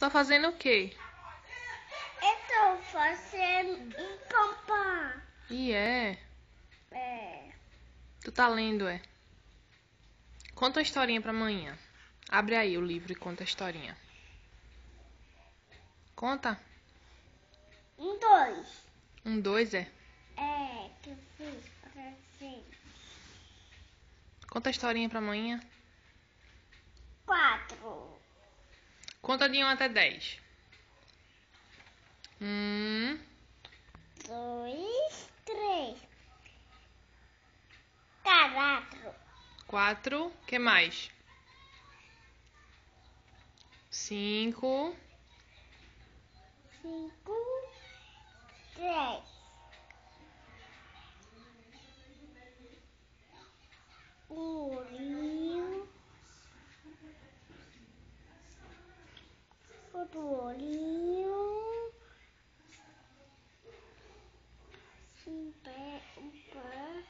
tá fazendo o quê? Eu tô fazendo um pampam. E é? É. Tu tá lendo, é? Conta uma historinha pra amanhã. Abre aí o livro e conta a historinha. Conta. Dois. 1, 2, é? É, que eu fiz pra você. Conta a historinha pra amanhã. 4. Conta de 1 até 10. 1, 2, 3. 4. 4, que mais? 5, 5, 6. Olhinho. Outro olhinho. Um pé, um pé.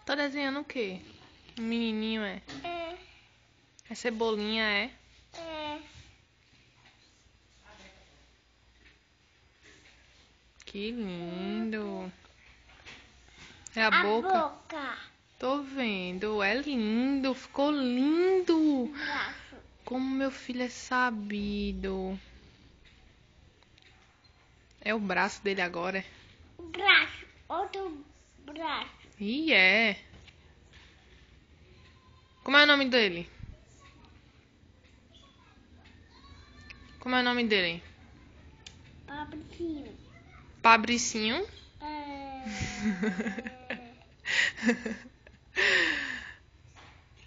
tá desenhando o quê? Um menininho, é? É, É cebolinha, é? é. Que lindo. É a A boca? boca. Tô vendo. É lindo. Ficou lindo. Braço. Como meu filho é sabido. É o braço dele agora, é? Braço. Outro braço. Ih, é. Como é o nome dele? Como é o nome dele? Pabricinho. Pabricinho?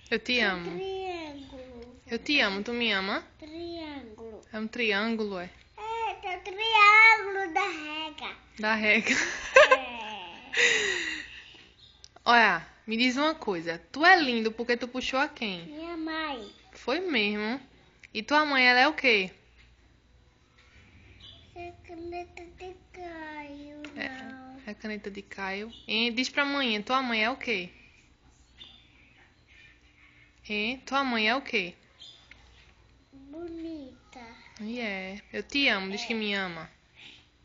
Eu te amo. Triângulo. Eu te amo. Tu me ama? Triângulo. É um triângulo, é? É, tá o triângulo da rega. Da regra. É. Olha, me diz uma coisa. Tu é lindo porque tu puxou a quem? Minha mãe. Foi mesmo. E tua mãe, ela é o quê? Essa caneta de Caio, não. É a caneta de Caio. E diz pra mãe, tua mãe é o quê? E tua mãe é o quê? Bonita. E é. Eu te amo, diz que me ama.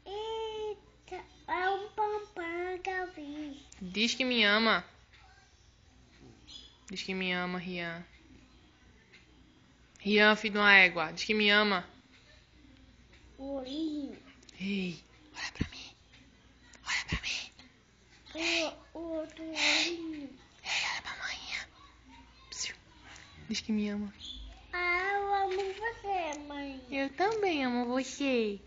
Eita, é um pampam que eu vi. Diz que me ama. Diz que me ama, Rian. Rian, filho de uma égua. Diz que me ama. O olhinho. Ei, olha pra mim. Olha pra mim. O outro olhinho. Ei, olha pra mãe. Psiu. Diz que me ama. Ah, eu amo você, mãe. Eu também amo você.